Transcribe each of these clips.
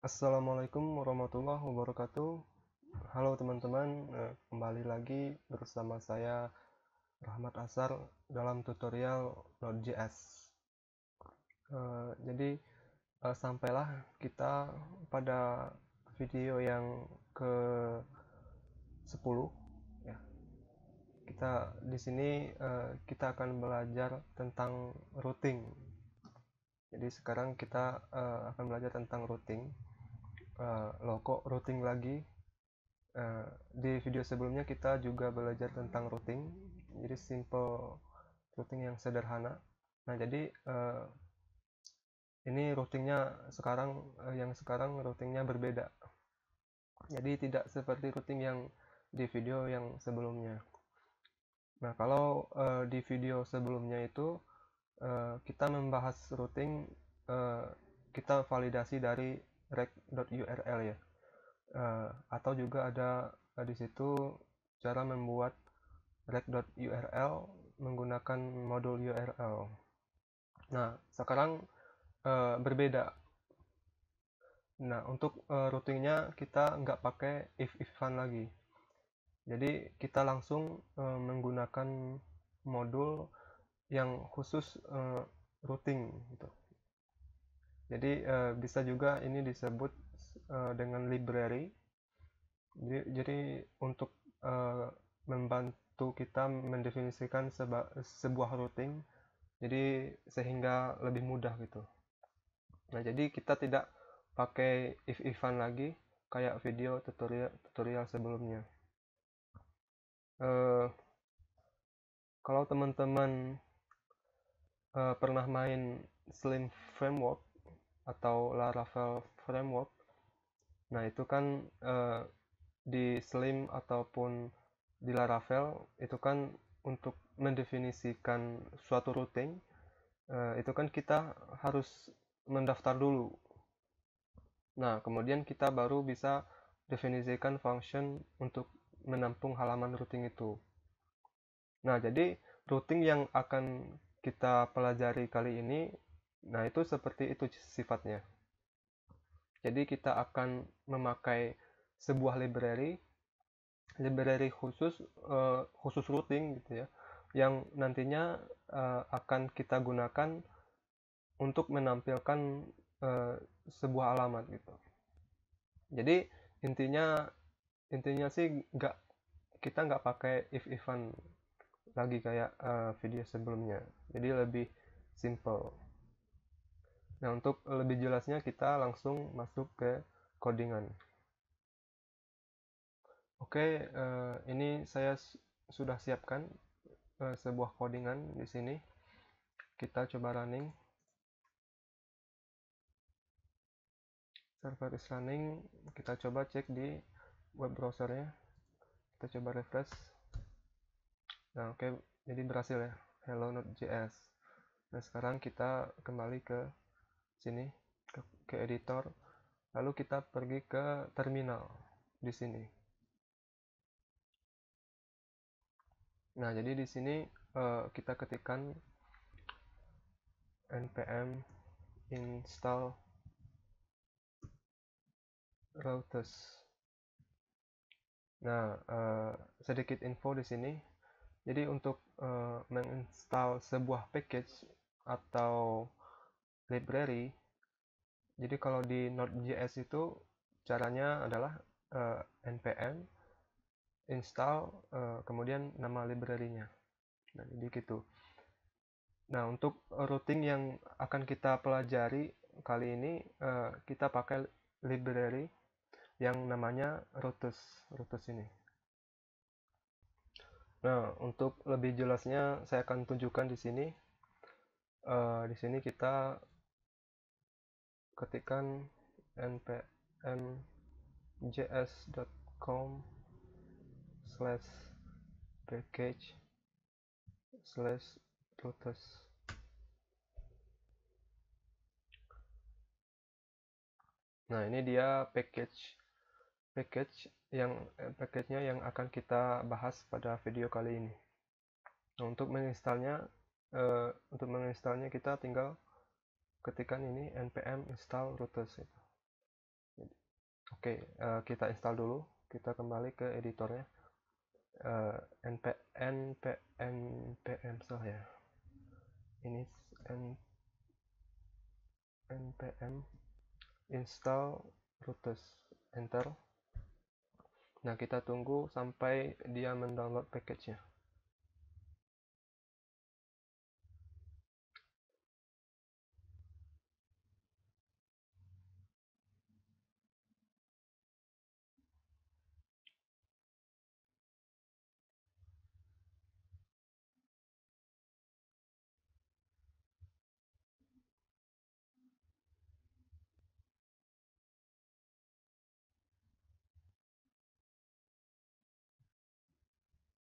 Assalamualaikum warahmatullahi wabarakatuh. Halo teman-teman, kembali lagi bersama saya Rahmat Asar dalam tutorial Node.js. Sampailah kita pada video yang ke-10 ya. Kita akan belajar tentang routing. Jadi sekarang kita akan belajar tentang routing. Kok routing lagi? Di video sebelumnya kita juga belajar tentang routing, jadi simple routing yang sederhana. Nah, jadi ini yang sekarang routingnya berbeda. Jadi tidak seperti routing yang di video yang sebelumnya. Nah, kalau di video sebelumnya itu kita membahas routing, uh, kita validasi dari rec.url ya. Atau juga ada di situ cara membuat rec.url menggunakan modul URL. Nah, sekarang berbeda. Nah, untuk routingnya kita nggak pakai if-ifan lagi. Jadi kita langsung menggunakan modul yang khusus routing gitu. Jadi bisa juga ini disebut dengan library. Jadi untuk membantu kita mendefinisikan sebuah routing, jadi sehingga lebih mudah gitu. Nah, jadi kita tidak pakai if-ifan lagi kayak video tutorial sebelumnya. Eh, Kalau teman-teman pernah main Slim Framework atau Laravel Framework, nah itu kan di Slim ataupun di Laravel itu kan untuk mendefinisikan suatu routing, itu kan kita harus mendaftar dulu. Nah, kemudian kita baru bisa definisikan function untuk menampung halaman routing itu. Nah, jadi routing yang akan kita pelajari kali ini, nah itu seperti itu sifatnya. Jadi kita akan memakai sebuah library khusus routing gitu ya, yang nantinya akan kita gunakan untuk menampilkan uh, sebuah alamat gitu. Jadi intinya intinya sih kita nggak pakai if-ifan lagi kayak video sebelumnya. Jadi lebih simple. Nah, untuk lebih jelasnya kita langsung masuk ke codingan. Oke, ini saya sudah siapkan sebuah codingan di sini. Kita coba running. Server is running. Kita coba cek di web browsernya. Kita coba refresh. Nah, oke, jadi berhasil ya. Hello Node.js. Nah, sekarang kita kembali ke sini, ke editor. Lalu kita pergi ke terminal di sini. Nah, jadi di sini kita ketikkan npm install routes. Nah, sedikit info di sini. Jadi untuk menginstal sebuah package atau library, jadi kalau di Node.js itu caranya adalah npm install kemudian nama library-nya. Nah, jadi gitu. Nah, untuk routing yang akan kita pelajari kali ini, kita pakai library yang namanya routes ini. Nah, untuk lebih jelasnya saya akan tunjukkan di sini. Di sini kita ketikkan npm js.com/package/routes. Nah, ini dia package-nya yang akan kita bahas pada video kali ini. Nah, untuk menginstalnya kita tinggal ketikkan ini npm install routes. Oke, kita install dulu. Kita kembali ke editornya. npm salah ya. Ini npm install routes. Enter. Nah, kita tunggu sampai dia mendownload package-nya.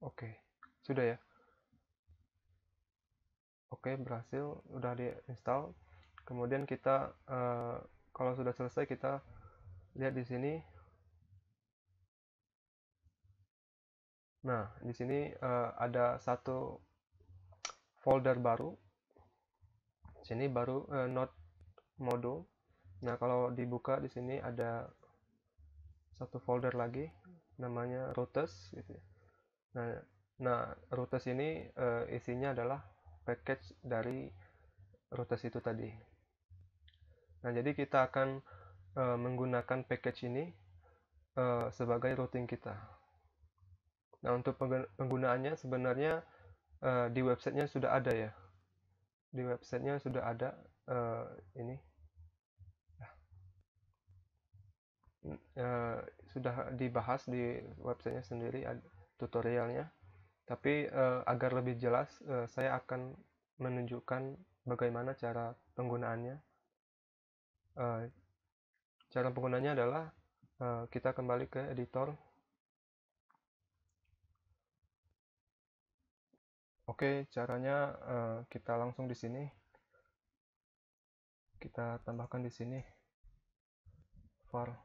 Oke, sudah ya. Oke, berhasil, udah diinstal. Kemudian kita kalau sudah selesai kita lihat di sini. Nah, di sini ada satu folder baru. Sini baru node module. Nah, kalau dibuka di sini ada satu folder lagi namanya routes gitu ya. Nah, routes ini isinya adalah package dari routes itu tadi. Nah, jadi kita akan menggunakan package ini sebagai routing kita. Nah, untuk penggunaannya sebenarnya di websitenya sudah ada ya. Di websitenya sudah ada ini. Uh, sudah dibahas di websitenya sendiri tutorialnya. Tapi agar lebih jelas, saya akan menunjukkan bagaimana cara penggunaannya. Cara penggunaannya adalah kita kembali ke editor. Oke, caranya kita langsung di sini. Kita tambahkan di sini var.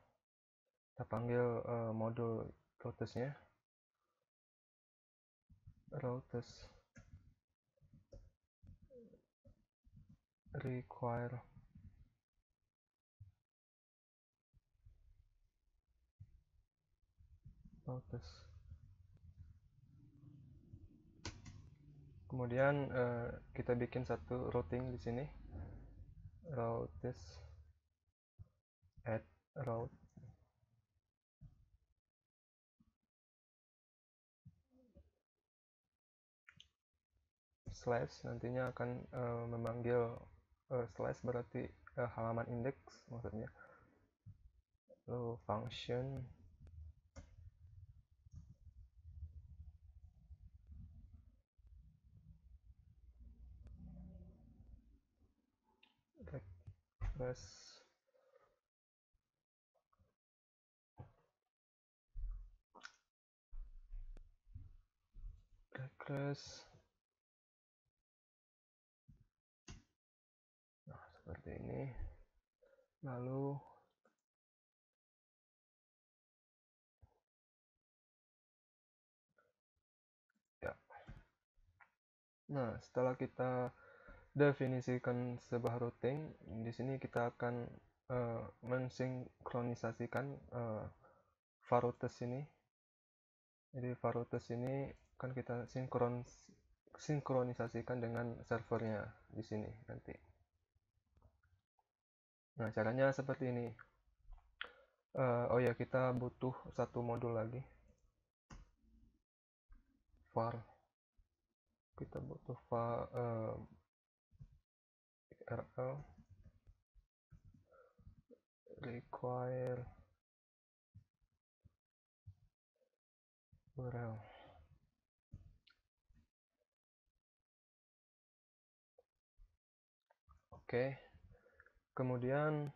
Kita panggil modul routes-nya. Routes require routes. Kemudian kita bikin satu routing di sini. Routes add route slash, nantinya akan memanggil slash berarti halaman indeks maksudnya. Lalu function regress. Nah, seperti ini. Lalu ya. Nah, setelah kita definisikan sebuah routing, di sini kita akan mensinkronisasikan var routes ini. Jadi var routes ini kan kita sinkronisasikan dengan servernya di sini nanti. Nah, caranya seperti ini. Oh ya, kita butuh satu modul lagi. Var. Kita butuh var URL require URL. Oke. Kemudian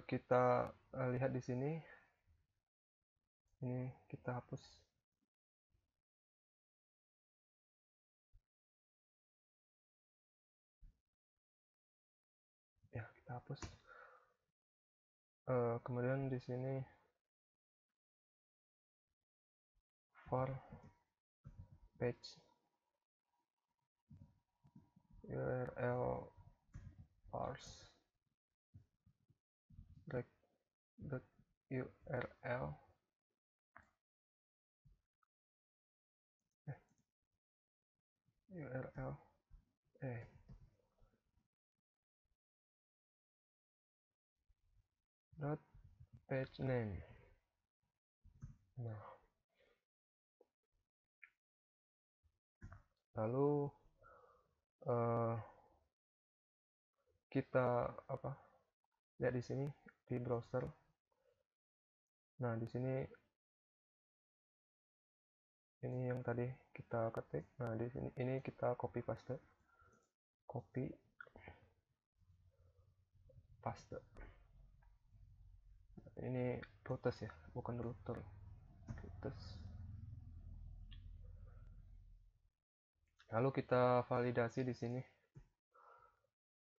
kita lihat di sini. Ini kita hapus. Ya, kita hapus. Kemudian di sini var page URL parse rec.url url dot page name. Nah, lalu kita lihat di sini di browser. Nah, di sini ini yang tadi kita ketik. Nah, di sini ini kita copy paste. Ini routes ya, bukan router. Routes. Lalu kita validasi di sini.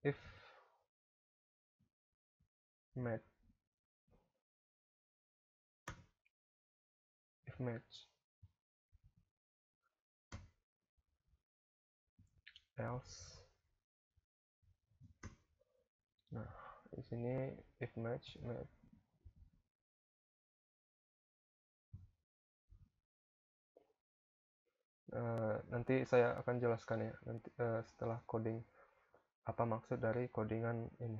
If match else. Nah, di sini if match. Nanti saya akan jelaskan ya nanti setelah coding apa maksud dari codingan ini.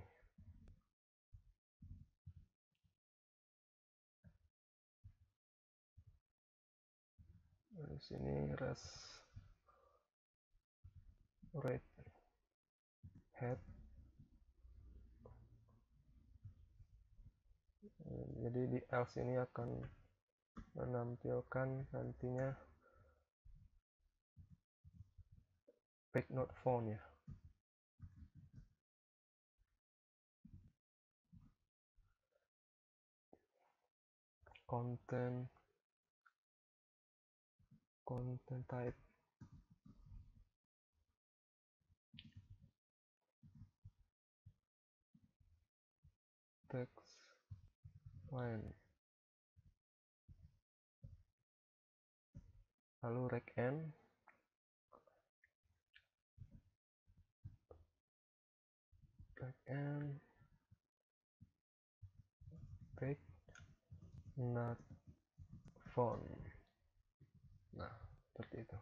Di sini rate head. Jadi di else ini akan menampilkan nantinya page not found ya. Content type text line. Lalu rec n page not found. Nah, seperti itu.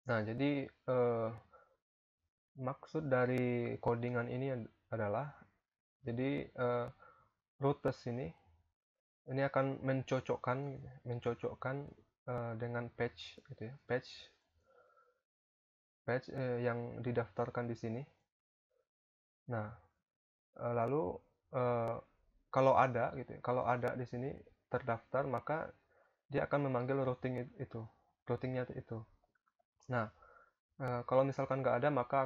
Nah, jadi maksud dari codingan ini adalah jadi routes ini akan mencocokkan dengan page gitu ya, page yang didaftarkan di sini. Nah, lalu kalau ada gitu, kalau ada di sini terdaftar, maka dia akan memanggil routingnya itu. Nah, kalau misalkan nggak ada, maka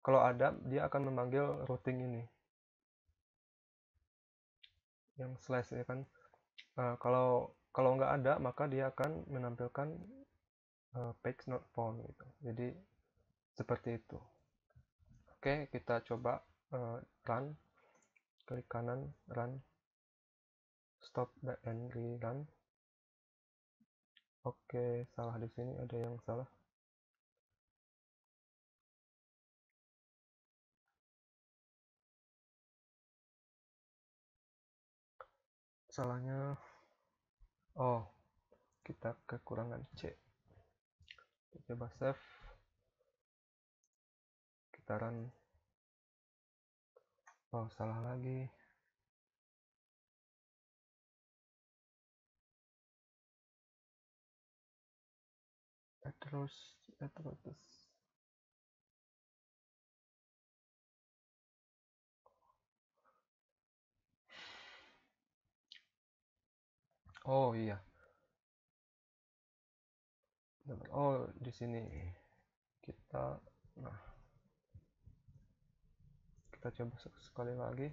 kalau ada dia akan memanggil routing ini yang slash ya kan. Kalau nggak ada, maka dia akan menampilkan page not found gitu. Jadi seperti itu. Oke, kita coba run. Klik kanan, run. Stop and rerun. Oke, salah di sini, ada yang salah. Salahnya, kita kekurangan C. Kita coba save. Kita run. Salah lagi. Terus. Oh iya. Di sini kita coba sekali lagi.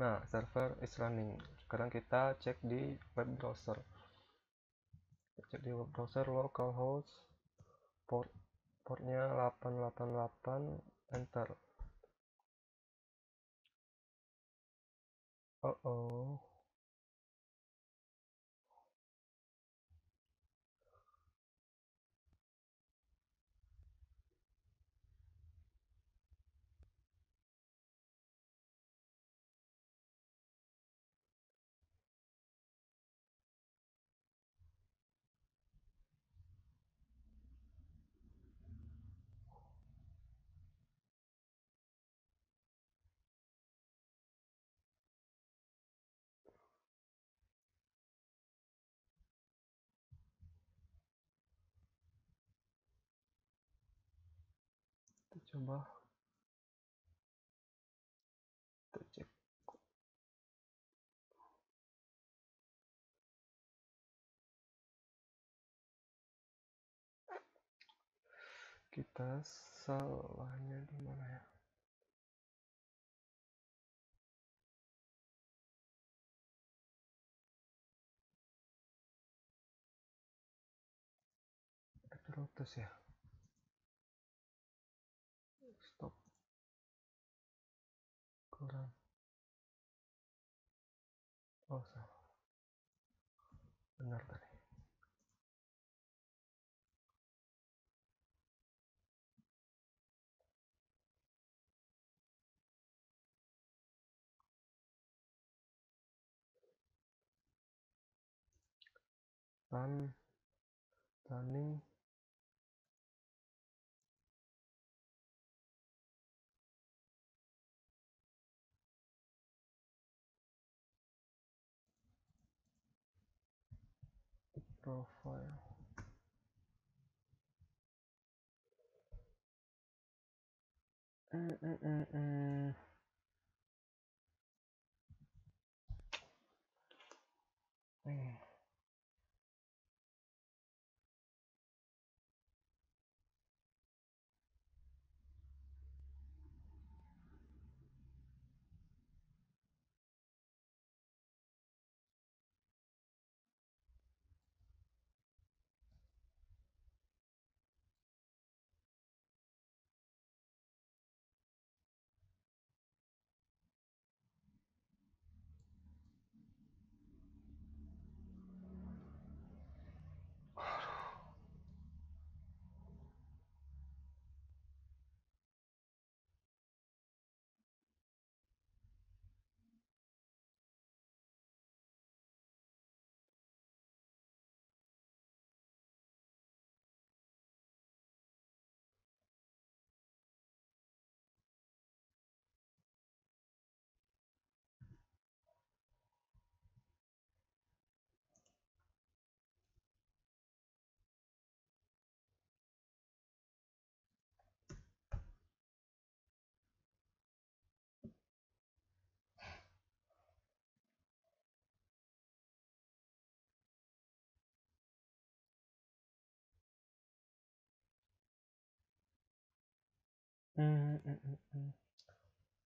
Nah, server is running. Sekarang kita cek di web browser. Localhost portnya 888, enter. coba kita cek. Kita salahnya di mana ya? Terus ya. Stop. Kurang. Oh, salah. Benar tadi. Running profile.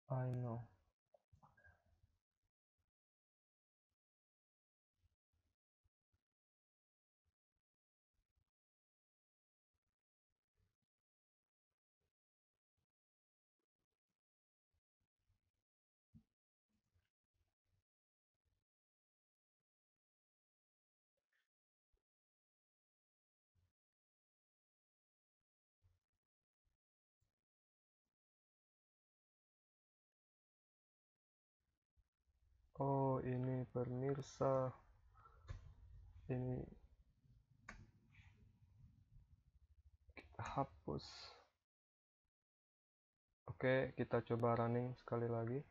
I know. Oh, ini pemirsa. Ini kita hapus. Oke, kita coba running sekali lagi.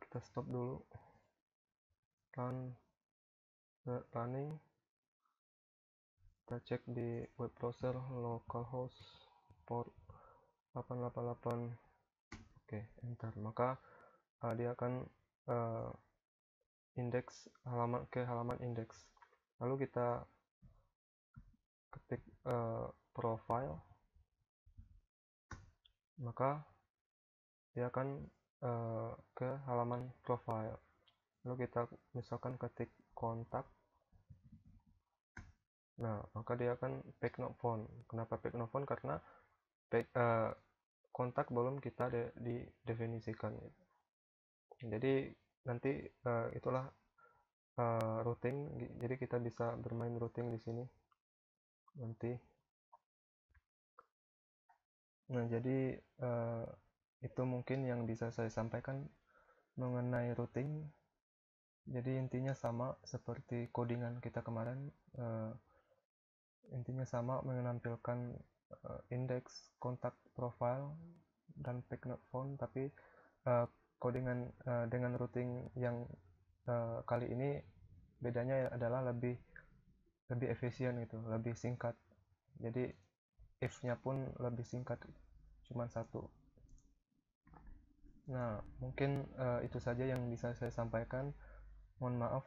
Kita stop dulu. Running. Kita cek di web browser localhost port 888. Oke, enter. Maka dia akan indeks halaman indeks. Lalu kita ketik profile, maka dia akan ke halaman profile. Lalu kita misalkan ketik kontak. Nah, maka dia akan pack no phone. Kenapa pack no phone? Karena kontak belum kita didefinisikan. Jadi nanti itulah routing. Jadi kita bisa bermain routing di sini nanti. Nah, jadi itu mungkin yang bisa saya sampaikan mengenai routing. Jadi intinya sama seperti codingan kita kemarin. Intinya sama, menampilkan indeks, kontak, profile, dan pack not found, tapi codingan dengan routing yang kali ini bedanya adalah lebih lebih efisien gitu, lebih singkat. Jadi if-nya pun lebih singkat, cuma satu. Nah, mungkin itu saja yang bisa saya sampaikan. Mohon maaf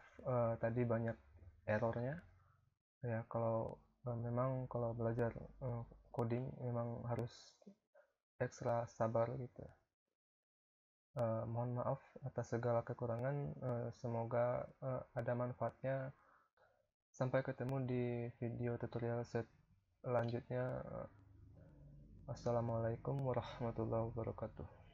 tadi banyak errornya. Ya, kalau memang kalau belajar coding memang harus ekstra sabar gitu. Mohon maaf atas segala kekurangan. Semoga ada manfaatnya. Sampai ketemu di video tutorial selanjutnya. Assalamualaikum warahmatullahi wabarakatuh.